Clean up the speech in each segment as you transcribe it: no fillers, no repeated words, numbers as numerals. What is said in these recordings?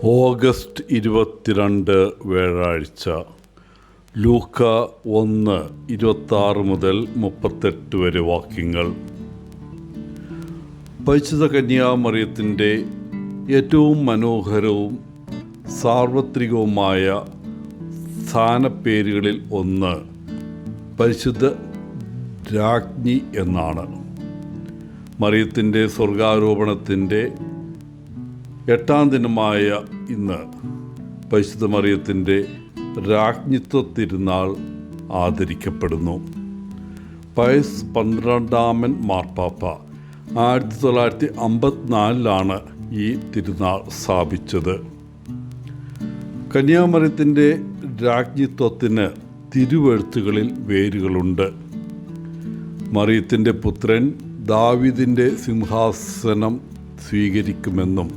August 22 വ്യാഴാഴ്ച. ലൂക്ക 1:26 മുതൽ 38 വരെ വാക്യങ്ങൾ. പരിശുദ്ധ കന്യാമറിയത്തിൻ്റെ ഏറ്റവും മനോഹരവും സാർവത്രികവുമായ സ്ഥാനപ്പേരുകളിൽ ഒന്ന് പരിശുദ്ധ രാജ്ഞി എന്നാണ്. മറിയത്തിൻ്റെ സ്വർഗാരോപണത്തിൻ്റെ 8-ാം ദിനമായ ഇന്ന് പരിശുദ്ധ മറിയത്തിൻ്റെ രാജ്ഞിത്വ തിരുനാൾ ആദരിക്കപ്പെടുന്നു. പയസ് 12-ാമൻ മാർപ്പാപ്പ 1954 ഈ തിരുനാൾ സ്ഥാപിച്ചത്. കന്യാമറിയത്തിൻ്റെ രാജ്ഞിത്വത്തിന് തിരുവെഴുത്തുകളിൽ വേരുകളുണ്ട്. മറിയത്തിൻ്റെ പുത്രൻ ദാവീദിൻ്റെ സിംഹാസനം സ്വീകരിക്കുമെന്നും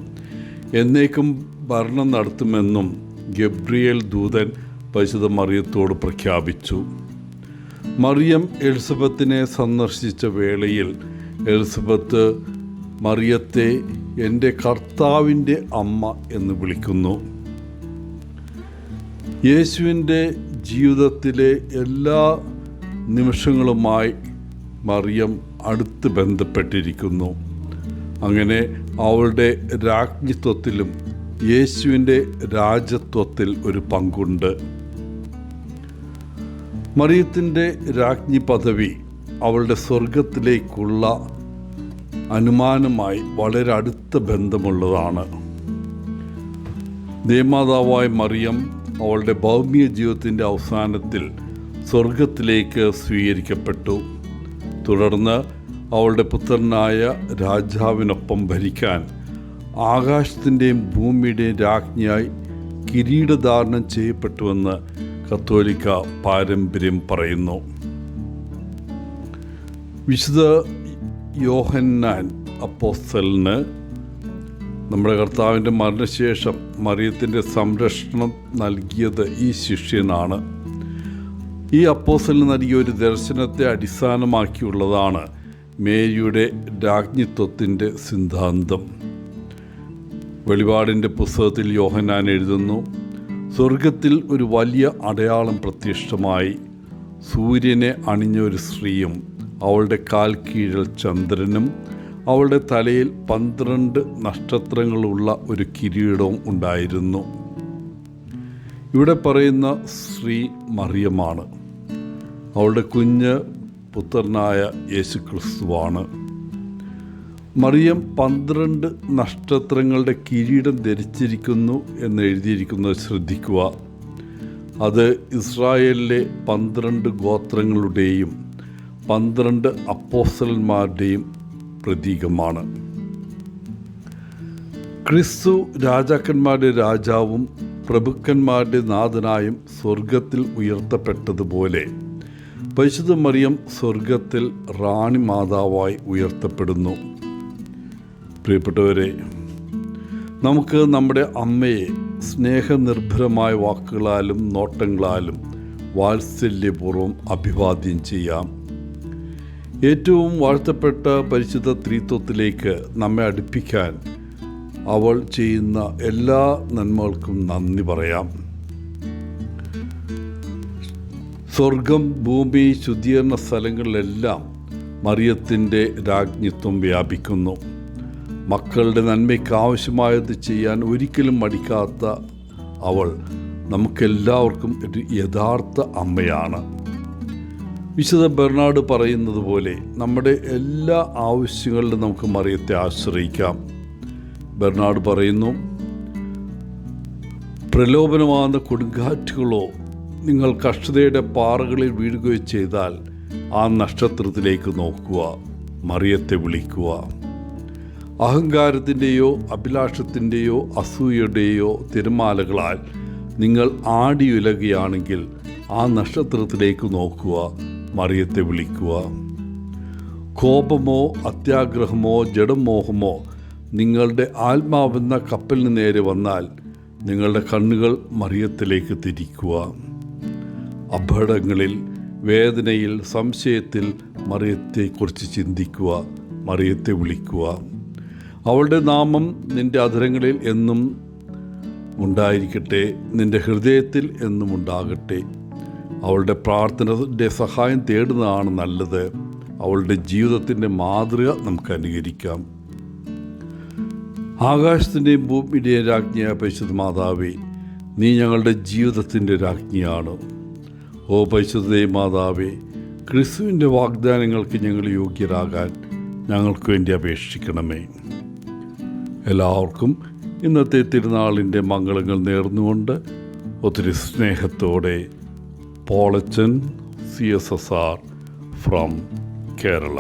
എന്നേക്കും ഭരണം നടത്തുമെന്നും ഗബ്രിയേൽ ദൂതൻ പരിശുദ്ധ മറിയത്തോട് പ്രഖ്യാപിച്ചു. മറിയം എലിസബത്തിനെ സന്ദർശിച്ച വേളയിൽ എലിസബത്ത് മറിയത്തെ എൻ്റെ കർത്താവിൻ്റെ അമ്മ എന്ന് വിളിക്കുന്നു. യേശുവിൻ്റെ ജീവിതത്തിലെ എല്ലാ നിമിഷങ്ങളുമായി മറിയം അടുത്ത് ബന്ധപ്പെട്ടിരിക്കുന്നു. അങ്ങനെ അവളുടെ രാജ്ഞിത്വത്തിലും യേശുവിൻ്റെ രാജത്വത്തിൽ ഒരു പങ്കുണ്ട്. മറിയത്തിൻ്റെ രാജ്ഞി പദവി അവളുടെ സ്വർഗത്തിലേക്കുള്ള അനുമാനമായി വളരെ അടുത്ത ബന്ധമുള്ളതാണ്. ദേവമാതാവായ മറിയം അവളുടെ ഭൗമിക ജീവിതത്തിൻ്റെ അവസാനത്തിൽ സ്വർഗത്തിലേക്ക് സ്വീകരിക്കപ്പെട്ടു. തുടർന്ന് അവളുടെ പുത്രനായ രാജാവിനൊപ്പം ഭരിക്കാൻ ആകാശത്തിൻ്റെയും ഭൂമിയുടെയും രാജ്ഞിയായി കിരീടധാരണം ചെയ്യപ്പെട്ടുവെന്ന് കത്തോലിക്ക പാരമ്പര്യം പറയുന്നു. വിശുദ്ധ യോഹന്നാൻ അപ്പോസ്തലന് നമ്മുടെ കർത്താവിൻ്റെ മരണശേഷം മറിയത്തിൻ്റെ സംരക്ഷണം നൽകിയത് ഈ ശിഷ്യനാണ്. ഈ അപ്പോസ്തലന് നൽകിയ ഒരു ദർശനത്തെ അടിസ്ഥാനമാക്കിയുള്ളതാണ് മേരിയുടെ രാജ്ഞിത്വത്തിൻ്റെ സിദ്ധാന്തം. വെളിപാടിൻ്റെ പുസ്തകത്തിൽ യോഹന്നാൻ എഴുതുന്നു, സ്വർഗത്തിൽ ഒരു വലിയ അടയാളം പ്രത്യക്ഷമായി. സൂര്യനെ അണിഞ്ഞ ഒരു സ്ത്രീയും അവളുടെ കാൽ കീഴിൽ ചന്ദ്രനും അവളുടെ തലയിൽ 12 നക്ഷത്രങ്ങളുള്ള ഒരു കിരീടവും ഉണ്ടായിരുന്നു. ഇവിടെ പറയുന്ന സ്ത്രീ മറിയമാണ്. അവളുടെ കുഞ്ഞ് പുത്രനായ യേശുക്രിസ്തുവാണ്. മറിയം 12 നക്ഷത്രങ്ങളുടെ കിരീടം ധരിച്ചിരിക്കുന്നു എന്ന് എഴുതിയിരിക്കുന്നത് ശ്രദ്ധിക്കുക. അത് ഇസ്രായേലിലെ 12 ഗോത്രങ്ങളുടെയും 12 അപ്പോസ്തലന്മാരുടെയും പ്രതീകമാണ്. ക്രിസ്തു രാജാക്കന്മാരുടെ രാജാവും പ്രഭുക്കന്മാരുടെ നാഥനായും സ്വർഗത്തിൽ ഉയർത്തപ്പെട്ടതുപോലെ പരിശുദ്ധ മറിയം സ്വർഗത്തിൽ റാണി മാതാവായി ഉയർത്തപ്പെടുന്നു. പ്രിയപ്പെട്ടവരെ, നമുക്ക് നമ്മുടെ അമ്മയെ സ്നേഹനിർഭരമായ വാക്കുകളാലും നോട്ടങ്ങളാലും വാത്സല്യപൂർവ്വം അഭിവാദ്യം ചെയ്യാം. ഏറ്റവും വാഴ്ത്തപ്പെട്ട പരിശുദ്ധ ത്രിത്വത്തിലേക്ക് നമ്മെ അടുപ്പിക്കാൻ അവൾ ചെയ്യുന്ന എല്ലാ നന്മകൾക്കും നന്ദി പറയാം. സ്വർഗം, ഭൂമി, ശുദ്ധീകരണ സ്ഥലങ്ങളിലെല്ലാം മറിയത്തിൻ്റെ രാജ്ഞിത്വം വ്യാപിക്കുന്നു. മക്കളുടെ നന്മയ്ക്ക് ആവശ്യമായത് ചെയ്യാൻ ഒരിക്കലും മടിക്കാത്ത അവൾ നമുക്കെല്ലാവർക്കും ഒരു യഥാർത്ഥ അമ്മയാണ്. വിശുദ്ധ ബെർണാഡ് പറയുന്നത് പോലെ നമ്മുടെ എല്ലാ ആവശ്യങ്ങളിലും നമുക്ക് മറിയത്തെ ആശ്രയിക്കാം. ബെർണാഡ് പറയുന്നു, പ്രലോഭനമാകുന്ന കൊടുങ്കാറ്റുകളോ നിങ്ങൾ കഷ്ടതയുടെ പാറകളിൽ വീഴുകയോ ചെയ്താൽ ആ നക്ഷത്രത്തിലേക്ക് നോക്കുക, മറിയത്തെ വിളിക്കുക. അഹങ്കാരത്തിൻ്റെയോ അഭിലാഷത്തിൻ്റെയോ അസൂയയുടെയോ തിരമാലകളാൽ നിങ്ങൾ ആടിയുലകുകയാണെങ്കിൽ ആ നക്ഷത്രത്തിലേക്ക് നോക്കുക, മറിയത്തെ വിളിക്കുക. കോപമോ അത്യാഗ്രഹമോ ജഡമോഹമോ നിങ്ങളുടെ ആത്മാവെന്ന കപ്പലിന് നേരെ വന്നാൽ നിങ്ങളുടെ കണ്ണുകൾ മറിയത്തിലേക്ക് തിരിക്കുക. അപകടങ്ങളിൽ, വേദനയിൽ, സംശയത്തിൽ മറിയത്തെക്കുറിച്ച് ചിന്തിക്കുക, മറിയത്തെ വിളിക്കുക. അവളുടെ നാമം നിൻ്റെ അധരങ്ങളിൽ എന്നും ഉണ്ടായിരിക്കട്ടെ, നിൻ്റെ ഹൃദയത്തിൽ എന്നും ഉണ്ടാകട്ടെ. അവളുടെ പ്രാർത്ഥനയുടെ സഹായം തേടുന്നതാണ് നല്ലത്. അവളുടെ ജീവിതത്തിൻ്റെ മാതൃക നമുക്ക് അനുകരിക്കാം. ആകാശത്തിൻ്റെയും ഭൂമിയുടെയും രാജ്ഞിയായ പരിശുദ്ധ മാതാവേ, നീ ഞങ്ങളുടെ ജീവിതത്തിൻ്റെ രാജ്ഞിയാണ്. ഓ പരിശുദ്ധ മാതാവേ, ക്രിസ്തുവിൻ്റെ വാഗ്ദാനങ്ങൾക്ക് ഞങ്ങൾ യോഗ്യരാകാൻ ഞങ്ങൾക്ക് വേണ്ടി അപേക്ഷിക്കണമേ. എല്ലാവർക്കും ഇന്നത്തെ തിരുനാളിൻ്റെ മംഗളങ്ങൾ നേർന്നുകൊണ്ട് ഒത്തിരി സ്നേഹത്തോടെ പോളച്ചൻ CSSR ഫ്രം കേരള.